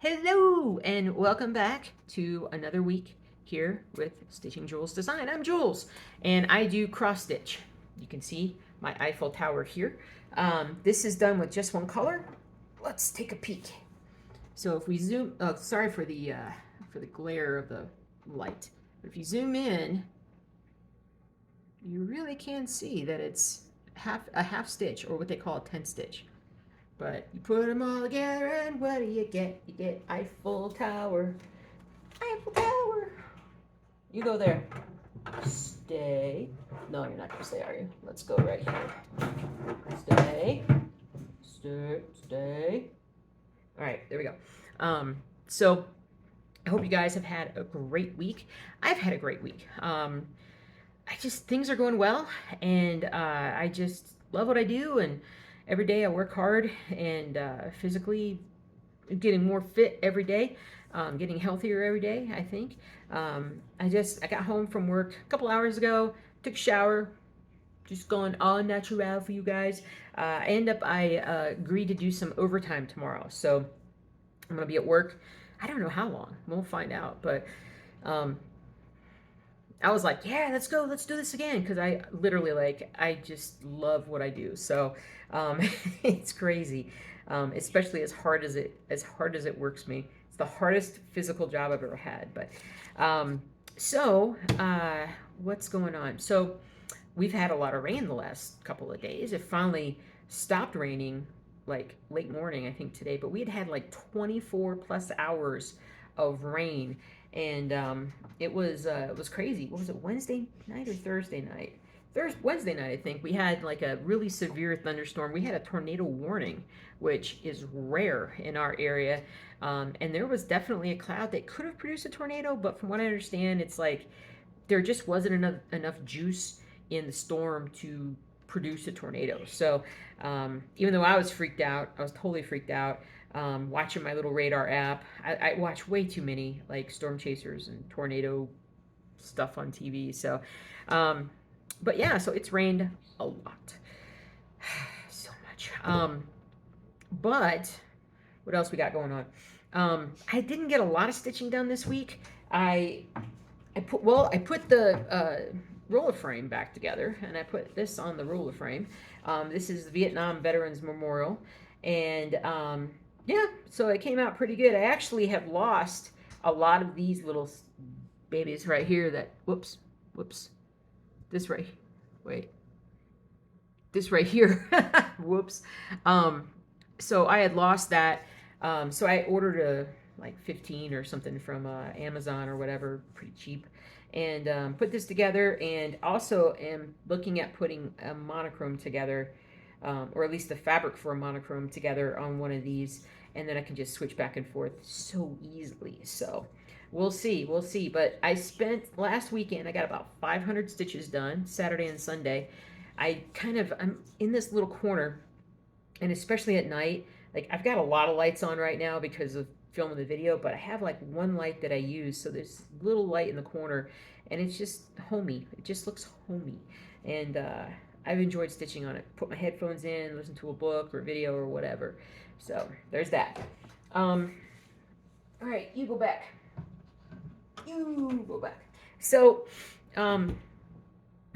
Hello and welcome back to another week here with Stitching Jules Design. I'm Jules and I do cross stitch. You can see my Eiffel Tower here. This is done with just one color. Let's take a peek. So if we zoom, oh, sorry for the glare of the light. But if you zoom in, you really can see that it's a half stitch, or what they call a 10 stitch. But you put them all together and what do you get? You get Eiffel Tower. Eiffel Tower. You go there. Stay. No, you're not going to stay, are you? Let's go right here. Stay. Stay. All right, there we go. So I hope you guys have had a great week. I've had a great week. Things are going well, and I just love what I do, and every day I work hard and physically getting more fit every day, getting healthier every day, I think. I got home from work a couple hours ago, took a shower, just going all natural for you guys. I agreed to do some overtime tomorrow, so I'm gonna be at work. I don't know how long, we'll find out, but I was like, yeah, let's go, let's do this again, because I literally, I just love what I do. So it's crazy, especially as hard as it works me. It's the hardest physical job I've ever had. But what's going on? So we've had a lot of rain the last couple of days. It finally stopped raining like late morning, I think, today, but we had like 24 plus hours of rain, and it was crazy. What was it, Wednesday night or Thursday night? Wednesday night, I think. We had like a really severe thunderstorm. We had a tornado warning, which is rare in our area, and there was definitely a cloud that could have produced a tornado, but from what I understand, it's like there just wasn't enough juice in the storm to produce a tornado. So even though I was freaked out, I was totally freaked out, watching my little radar app. I watch way too many like storm chasers and tornado stuff on TV. So, but yeah, so it's rained a lot, so much. But what else we got going on? I didn't get a lot of stitching done this week. I put the Rolaframe back together, and I put this on the Rolaframe. This is the Vietnam Veterans Memorial, and yeah, so it came out pretty good. I actually have lost a lot of these little babies right here that, whoops, this right here, whoops. So I had lost that, so I ordered like 15 or something from Amazon or whatever, pretty cheap, and put this together, and also am looking at putting a monochrome together, or at least the fabric for a monochrome together on one of these, and then I can just switch back and forth so easily. So we'll see. But I spent last weekend, I got about 500 stitches done, Saturday and Sunday. I'm in this little corner, and especially at night, like I've got a lot of lights on right now because of filming the video, but I have like one light that I use, so there's little light in the corner, and it's just homey. It just looks homey, and I've enjoyed stitching on it. Put my headphones in, listen to a book or video or whatever. So there's that. All right, you go back. So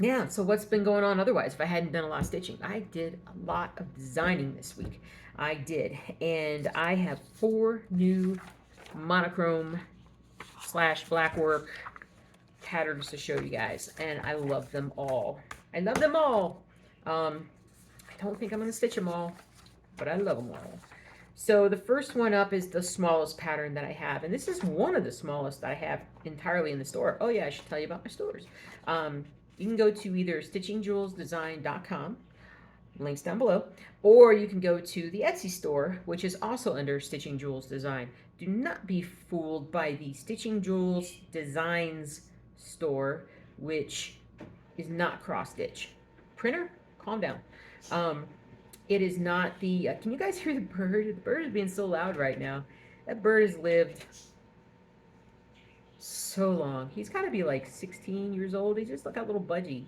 yeah, so what's been going on otherwise? If I hadn't done a lot of stitching, I did a lot of designing this week. I did, and I have 4 new monochrome / blackwork patterns to show you guys, and I love them all. I don't think I'm going to stitch them all, but I love them all. So the first one up is the smallest pattern that I have, and this is one of the smallest that I have entirely in the store. Oh yeah, I should tell you about my stores. You can go to either stitchingjulesdesign.com, links down below, or you can go to the Etsy store, which is also under Stitching Jules Design. Do not be fooled by the Stitching Jules Designs store, which is not cross stitch. Printer, calm down. It is not the, can you guys hear the bird? The bird is being so loud right now. That bird has lived so long. He's got to be like 16 years old. He's just like a little budgie.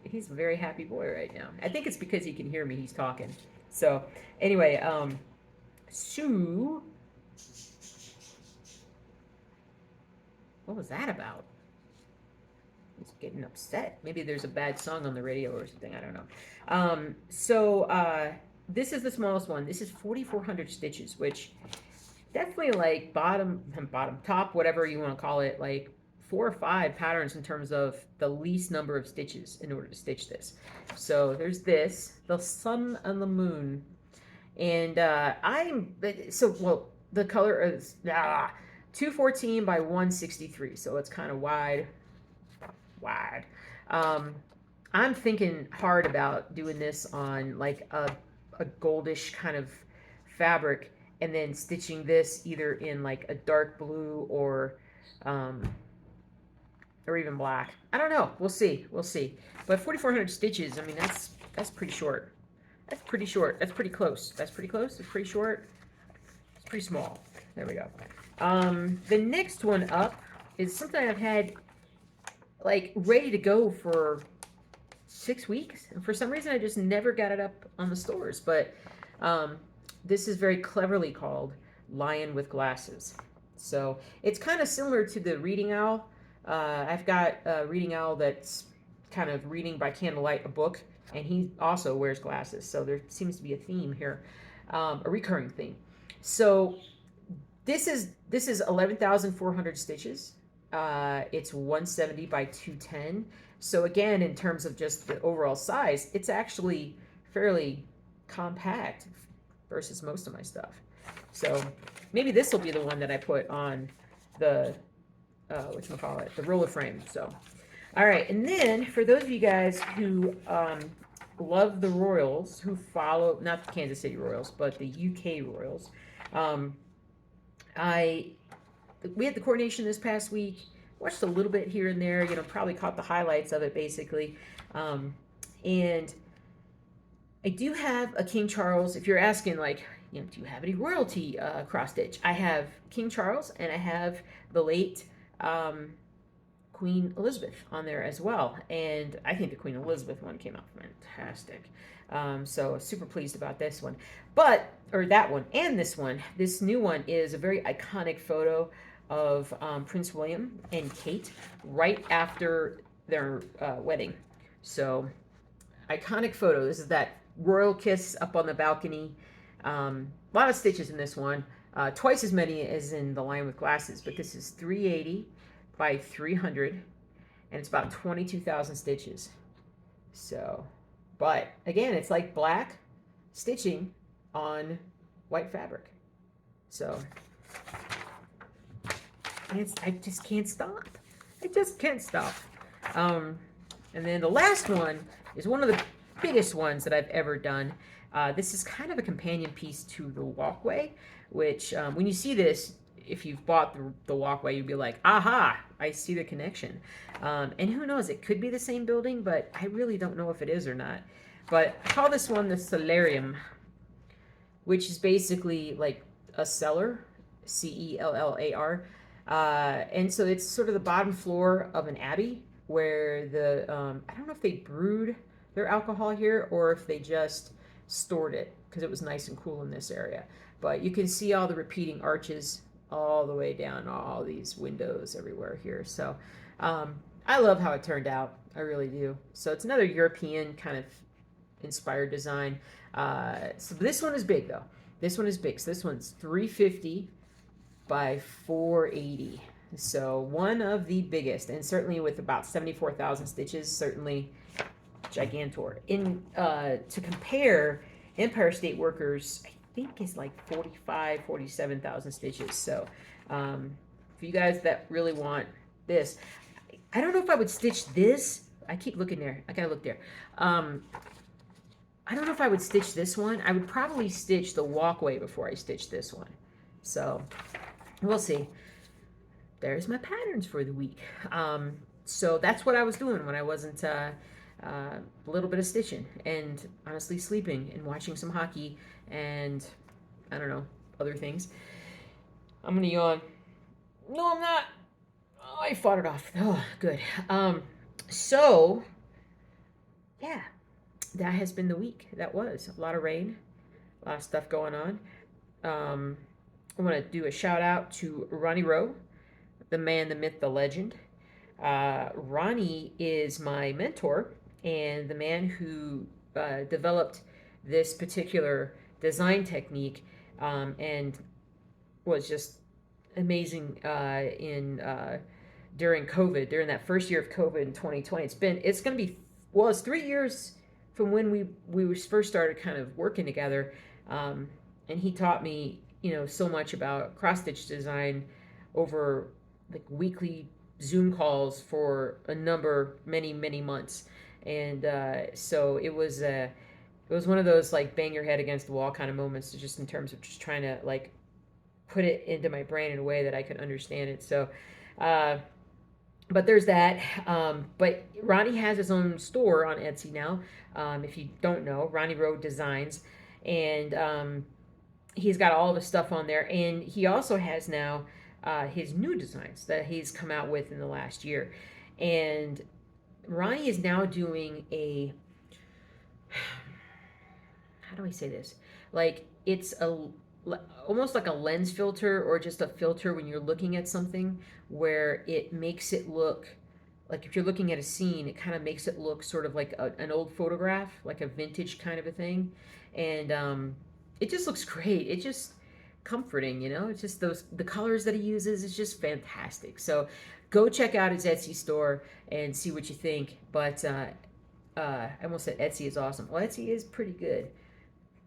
He's a very happy boy right now. I think it's because he can hear me. He's talking. So anyway, so What was that about? He's getting upset. Maybe there's a bad song on the radio or something. I don't know. This is the smallest one. This is 4,400 stitches, which definitely like bottom, top, whatever you want to call it, like 4 or 5 patterns in terms of the least number of stitches in order to stitch this. So there's this, the sun and the moon. And well, the color is 214 by 163. So it's kind of wide. I'm thinking hard about doing this on like a goldish kind of fabric, and then stitching this either in like a dark blue or even black. I don't know. We'll see. But 4,400 stitches. I mean, that's pretty short. That's pretty short. That's pretty close. That's pretty close. It's pretty short. It's pretty small. There we go. The next one up is something I've had like ready to go for 6 weeks, and for some reason I just never got it up on the stores. But this is very cleverly called Lion with Glasses. So it's kind of similar to the Reading Owl. I've got a Reading Owl that's kind of reading by candlelight a book, and he also wears glasses. So there seems to be a theme here, a recurring theme. So this is 11,400 stitches. It's 170 by 210. So again, in terms of just the overall size, it's actually fairly compact versus most of my stuff. So maybe this will be the one that I put on the whatchamacallit, the Rolaframe. So, all right. And then for those of you guys who love the Royals, who follow, not the Kansas City Royals, but the UK Royals, we had the coronation this past week. Watched a little bit here and there, probably caught the highlights of it basically. And I do have a King Charles. If you're asking, like, do you have any royalty cross stitch? I have King Charles, and I have the late Queen Elizabeth on there as well. And I think the Queen Elizabeth one came out fantastic. So super pleased about this one. That one and this one. This new one is a very iconic photo of Prince William and Kate right after their wedding. So iconic photo. This is that royal kiss up on the balcony. A lot of stitches in this one. Twice as many as in the Lion with Glasses, but this is 380 by 300, and it's about 22,000 stitches. So, but again, it's like black stitching on white fabric. So I just can't stop. I just can't stop. And then the last one is one of the biggest ones that I've ever done. This is kind of a companion piece to the walkway, which when you see this, if you've bought the walkway, you'd be like, aha, I see the connection. And who knows, it could be the same building, but I really don't know if it is or not. But I call this one the Cellarium, which is basically like a cellar, Cellar. And so it's sort of the bottom floor of an abbey where I don't know if they brewed their alcohol here or if they just stored it because it was nice and cool in this area. But you can see all the repeating arches all the way down, all these windows everywhere here. So I love how it turned out. I really do. So it's another European kind of inspired design. So this one is big though. This one is big. So this one's 350 by 480. So one of the biggest, and certainly with about 74,000 stitches, certainly gigantor. To compare, Empire State Workers, I think is like 47,000 stitches. So for you guys that really want this, I don't know if I would stitch this. I keep looking there. I gotta look there. I don't know if I would stitch this one. I would probably stitch the walkway before I stitch this one. So we'll see. There's my patterns for the week. So that's what I was doing when I wasn't a little bit of stitching and honestly sleeping and watching some hockey and I don't know, other things. I'm gonna yawn. No, I'm not. Oh, I fought it off. Oh, good. So yeah, that has been the week. That was a lot of rain, a lot of stuff going on. I want to do a shout out to Ronnie Rowe, the man, the myth, the legend. Ronnie is my mentor and the man who developed this particular design technique, and was just amazing in during COVID, during that first year of COVID in 2020. It's going to be, well, it's 3 years from when we first started kind of working together, and he taught me, so much about cross stitch design over like weekly Zoom calls for many months, and so it was one of those like bang your head against the wall kind of moments, just in terms of just trying to like put it into my brain in a way that I could understand it. So, but there's that. But Ronnie has his own store on Etsy now. If you don't know, Ronnie Road Designs, and he's got all of his stuff on there, and he also has now his new designs that he's come out with in the last year. And Ronnie is now doing a, how do I say this? Like, it's almost like a lens filter, or just a filter when you're looking at something, where it makes it look like, if you're looking at a scene, it kind of makes it look sort of like an old photograph, like a vintage kind of a thing. And it just looks great. It's just comforting, It's just the colors that he uses is just fantastic. So go check out his Etsy store and see what you think. But I almost said Etsy is awesome. Well, Etsy is pretty good,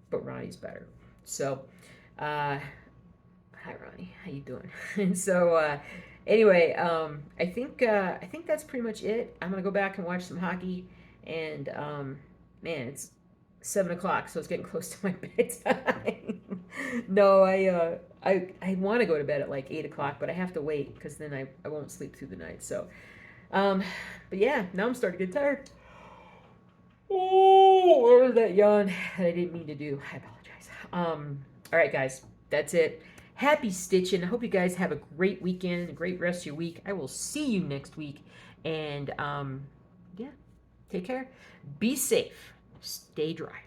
but Ronnie's better. So hi Ronnie, how you doing? And so anyway, I think that's pretty much it. I'm gonna go back and watch some hockey, and man, it's 7 o'clock, so it's getting close to my bedtime. No, I want to go to bed at like 8 o'clock, but I have to wait because then I won't sleep through the night. So but yeah, now I'm starting to get tired. Oh, what was that yawn that I didn't mean to do? I apologize. All right, guys, that's it. Happy stitching. I hope you guys have a great weekend and a great rest of your week. I will see you next week. And yeah, take care. Be safe. Stay dry.